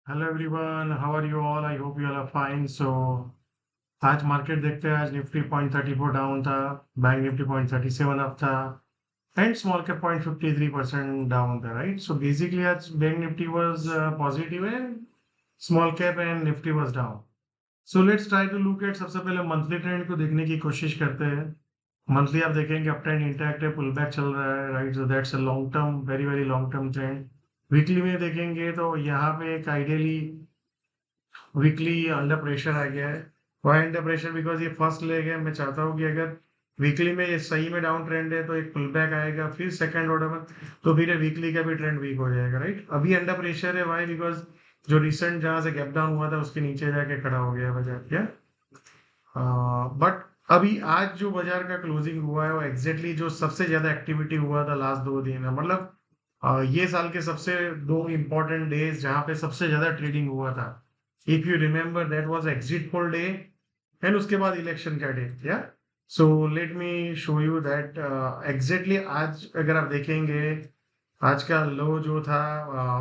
Hello everyone, how are you all? I hope you all are fine. आज market देखते हैं। आज Nifty 0.34 down था। बैंक निफ्टी 0.37 अप था। एंड स्मॉल कैप 0.53% डाउन था, right? So basically आज bank Nifty was positive and small cap and Nifty was down. So let's try to look at. सबसे पहले मंथली ट्रेंड को देखने की कोशिश करते हैं। मंथली आप देखेंगे अप ट्रेंड इंटैक्ट है, पुल बैक चल रहा है, right? So that's a long term, very very long term trend. Weekly में देखेंगे तो यहाँ पे एक आइडियली वीकली अंडर प्रेशर आ गया है। Why under pressure? बिकॉज ये फर्स्ट लेग है। मैं चाहता हूँ कि अगर वीकली में ये सही में डाउन ट्रेंड है तो एक पुल बैक आएगा, फिर सेकंड ऑर्डर में तो फिर वीकली का भी ट्रेंड वीक हो जाएगा, राइट? अभी अंडर प्रेशर है। वाई? बिकॉज जो रिसेंट जहां से गैप डाउन हुआ था उसके नीचे जाके खड़ा हो गया बाजार क्या। बट अभी आज जो बाजार का क्लोजिंग हुआ है वो एग्जैक्टली जो सबसे ज्यादा एक्टिविटी हुआ था लास्ट 2 दिन है, मतलब ये साल के सबसे दो इम्पोर्टेंट डेज जहां पे सबसे ज्यादा ट्रेडिंग हुआ था। If you remember, that was exit poll day and उसके बाद इलेक्शन का डे, या? So let me show you that exactly आज अगर आप देखेंगे, आज का लो जो था,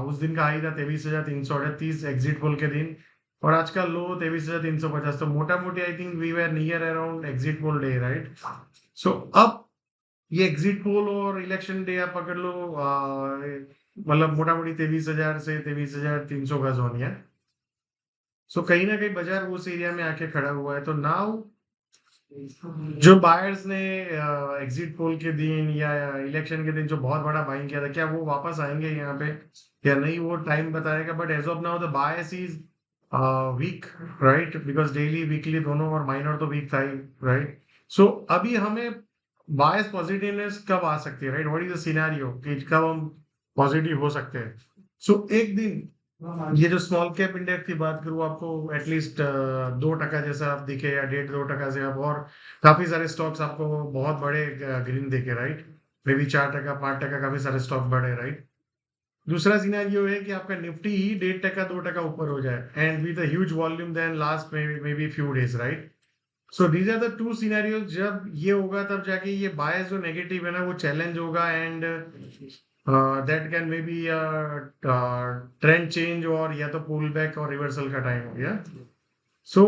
उस दिन का हाई था 23,338 एग्जिट पोल के दिन, और आज का लो 23,350। तो मोटा मोटी I think we were near around exit poll day, right? So अब ये एग्जिट पोल और इलेक्शन डे आप पकड़ लो, मतलब मोटा मोटी 23,000 से 23,300 का जोन है। सो कहीं ना कहीं बाजार उस एरिया में आके खड़ा हुआ है। तो नाउ जो बायर्स ने एग्जिट पोल के दिन या इलेक्शन के दिन जो बहुत बड़ा बाइंग किया था, क्या वो वापस आएंगे यहाँ पे या नहीं, वो टाइम बताएगा। But as of now the bias is weak, right? Because daily weekly दोनों और माइनर तो वीक था ही, राइट? सो अभी हमें बायस पॉजिटिवनेस कब आ सकती है, right? What is the scenario कि कब हम पॉजिटिव हो सकते हैं? सो एक दिन ये जो स्मॉल कैप इंडेक्स की बात करूँ आपको, एटलीस्ट 2% जैसा आप दिखे या 1.5-2% से आप, और काफी सारे स्टॉक्स आपको बहुत बड़े ग्रीन दिखे, राइट? मे बी 4%, 5%, काफी सारे स्टॉक बढ़े, राइट? दूसरा सिनेरियो है कि आपका निफ्टी ही 1.5%, 2% ऊपर हो जाए and with huge volume then last maybe few days, right? So these are the two scenarios. जब ये होगा तब जाके ये बायस जो नेगेटिव है ना वो चैलेंज होगा, and that can maybe trend change, और या तो पुल बैक और रिवर्सल का टाइम हो गया। So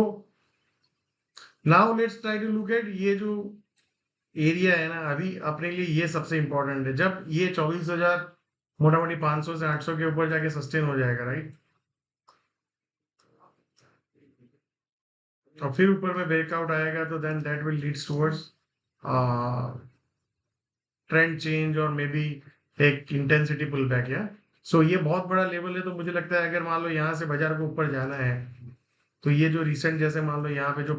now let's try to look at ये जो एरिया है ना, अभी अपने लिए ये सबसे इंपॉर्टेंट है। जब ये 24,000 मोटा मोटी 500 से 800 के ऊपर जाके सस्टेन हो जाएगा, राइट? और फिर ऊपर में ब्रेकआउट आएगा तो then that will leads towards trend change और मे बी एक इंटेंसिटी पुल बैक, या? सो ये बहुत बड़ा लेवल है। तो मुझे लगता है अगर मान लो यहाँ से बाजार को ऊपर जाना है तो ये जो रिसेंट, जैसे मान लो यहाँ पे जो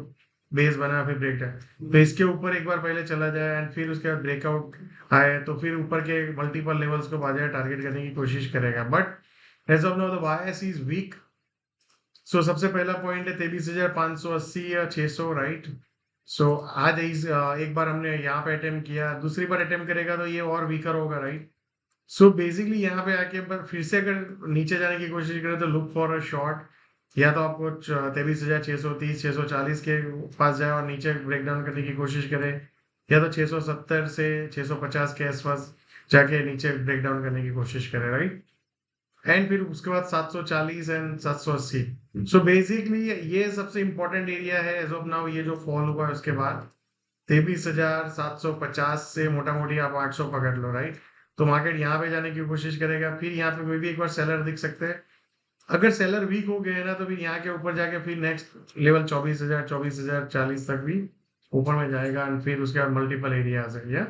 बेस बना है फिर ब्रेक है, तो इसके ऊपर एक बार पहले चला जाए एंड फिर उसके बाद ब्रेकआउट आए तो फिर ऊपर के मल्टीपल लेवल्स को बाजार टारगेट करने की कोशिश करेगा। But as of now the bias is weak. So सबसे पहला पॉइंट है 23,580 या 600, राइट? सो आज एक बार हमने यहाँ पे अटेम्प्ट किया, दूसरी बार अटेम्प्ट करेगा तो ये और वीकर होगा, राइट? सो बेसिकली यहाँ पे आके पर फिर से अगर नीचे जाने की कोशिश करें तो लुक फॉर अ शॉर्ट, या तो आपको 23,630 640 के पास जाए और नीचे ब्रेक डाउन करने की कोशिश करें, या तो 670 से 650 के आसपास जाके नीचे ब्रेक डाउन करने की कोशिश करें, राइट? एंड फिर उसके बाद 740 एंड 780। सो बेसिकली ये सबसे इंपॉर्टेंट एरिया है एज ऑफ नाउ। ये जो फॉल हुआ है उसके बाद 23,750 से मोटा मोटी आप 800 पकड़ लो, राइट? तो मार्केट यहाँ पे जाने की कोशिश करेगा, फिर यहाँ पे मे भी एक बार सेलर दिख सकते हैं। अगर सेलर वीक हो गए ना तो फिर यहाँ के ऊपर जाके फिर नेक्स्ट लेवल 24,040 तक भी ऊपर में जाएगा, एंड फिर उसके बाद मल्टीपल एरिया आ सकते हैं।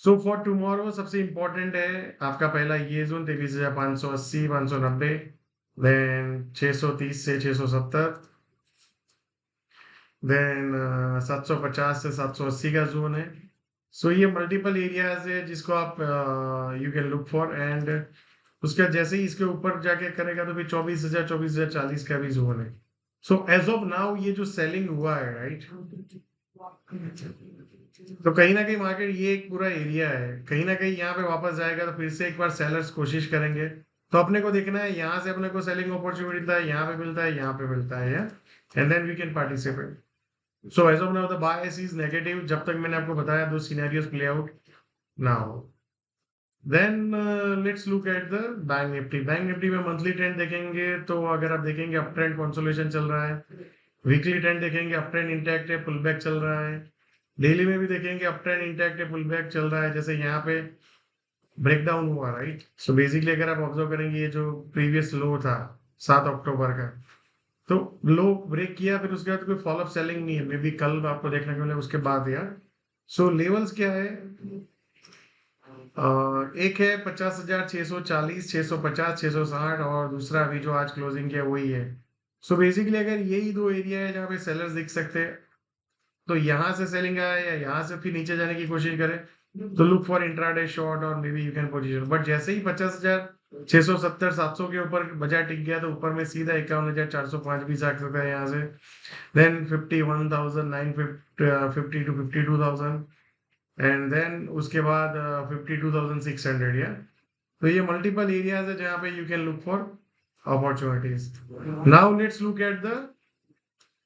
सो फॉर टुमारो सबसे इंपॉर्टेंट है आपका पहला ये जोन 23,580 590, देन 630 से 670, देन 750 से 780 का जोन है। सो ये मल्टीपल एरियाज है जिसको आप you can look for, and उसके बाद जैसे ही इसके ऊपर जाके करेगा तो फिर 24,000 24,040 का भी जोन है। सो एज ऑफ नाउ ये जो सेलिंग हुआ है, राइट? तो कहीं ना कहीं मार्केट ये एक पूरा एरिया है, कहीं ना कहीं यहाँ पे वापस जाएगा तो फिर से एक बार सेलर्स कोशिश करेंगे। तो अपने को देखना है यहाँ से अपने को सेलिंग अपॉर्चुनिटी मिलता है, यहाँ पे मिलता है, यहाँ पे मिलता है, and then we can participate. So as of now the bias is negative जब तक मैंने आपको बताया दो सिनेरियोस प्ले आउट ना हो। Then let's look at the bank Nifty. Bank Nifty में मंथली ट्रेंड देखेंगे तो अगर आप देखेंगे अप ट्रेंड कंसोलिडेशन चल रहा है, वीकली ट्रेंड देखेंगे अप ट्रेंड इंटैक्ट है, पुल बैक चल रहा है, डेली में भी देखेंगे अप ट्रेंड इंटैक्ट है, पुल बैक चल रहा है, जैसे यहाँ पे ब्रेक डाउन हुआ, राइट। सो बेसिकली अगर आप ऑब्जर्व करेंगे ये जो प्रीवियस लो था 7 अक्टूबर का, तो लो ब्रेक किया, फिर उसके बाद कोई फॉलोअप सेलिंग नहीं है, मे बी कल आपको देखने को मिले उसके बाद यार। सो लेवल्स क्या है, एक है 50,640, 650, 660, और दूसरा अभी जो आज क्लोजिंग किया वही है। सो बेसिकली अगर यही दो एरिया है जहाँ पे सेलर्स दिख सकते हैं, तो यहाँ से सेलिंग आए या यहाँ से फिर नीचे जाने की कोशिश करें, तो लुक फॉर इंट्राडे शॉर्ट और may be you can position. But जैसे ही 50,670, 700 के ऊपर बाजार टिक गया, तो ऊपर में सीधा 51,405 भी जा सकता है यहाँ से। देन 51,950 टू 52,000, एंड देन उसके बाद 52,600, या। तो ये मल्टीपल एरियाज है जहाँ पे you can look for opportunities. Now let's look at the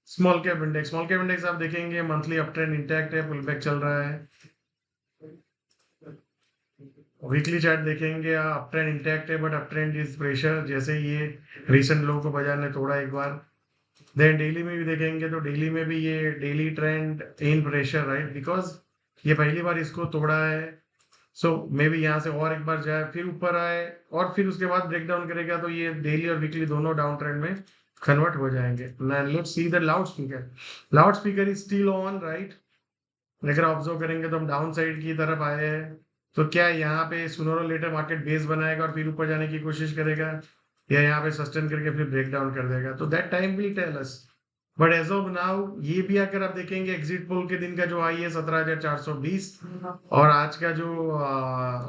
small cap index. Small cap index आप देखेंगे मंथली अप ट्रेंड इंटैक्ट है, पुल बैक चल रहा है। वीकली चार्ट देखेंगे अप ट्रेंड इंटैक्ट है, but up trend is pressure, जैसे ये रिसेंट लो को बाजार ने तोड़ा एक बार। देन डेली में भी देखेंगे तो डेली में भी ये daily trend in pressure, right, because ये पहली बार इसको तोड़ा है। सो मे बी यहाँ से और एक बार जाए, फिर ऊपर आए, और फिर उसके बाद ब्रेक डाउन करेगा, तो ये डेली और वीकली दोनों डाउन ट्रेंड में कन्वर्ट हो जाएंगे। Let's see the loud speaker. Loud speaker is still on, right. अगर ऑब्जर्व करेंगे तो हम डाउन साइड की तरफ आए हैं, तो क्या यहाँ पे सूनर और लेटर मार्केट बेस बनाएगा और फिर ऊपर जाने की कोशिश करेगा, या यहाँ पे सस्टेन करके फिर ब्रेक डाउन कर देगा, तो that time will tell us. But as of now ये भी अगर आप देखेंगे एग्जिट पोल के दिन का जो हाई है 17,420, और आज का जो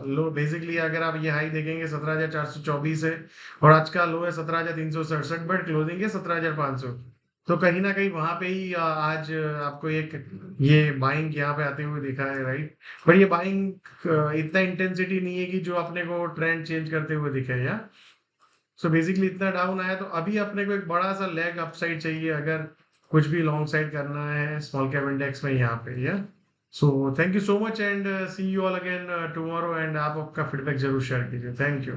लो, बेसिकली अगर आप ये हाई देखेंगे 17,424 है, और आज का लो है 17,367, बट क्लोजिंग है 17,500। तो कहीं ना कहीं वहां पे ही आज आपको एक ये बाइंग यहाँ पे आते हुए दिखा है, राइट। पर ये बाइंग इतना इंटेंसिटी नहीं है कि जो अपने को ट्रेंड चेंज करते हुए दिखे, या। सो बेसिकली इतना डाउन आया, तो अभी अपने को एक बड़ा सा लेग अपसाइड चाहिए अगर कुछ भी लॉन्ग साइड करना है स्मॉल कैप इंडेक्स में यहाँ पे, या। So thank you so much, and see you all again tomorrow, and आप आपका फीडबैक जरूर शेयर कीजिए। Thank you.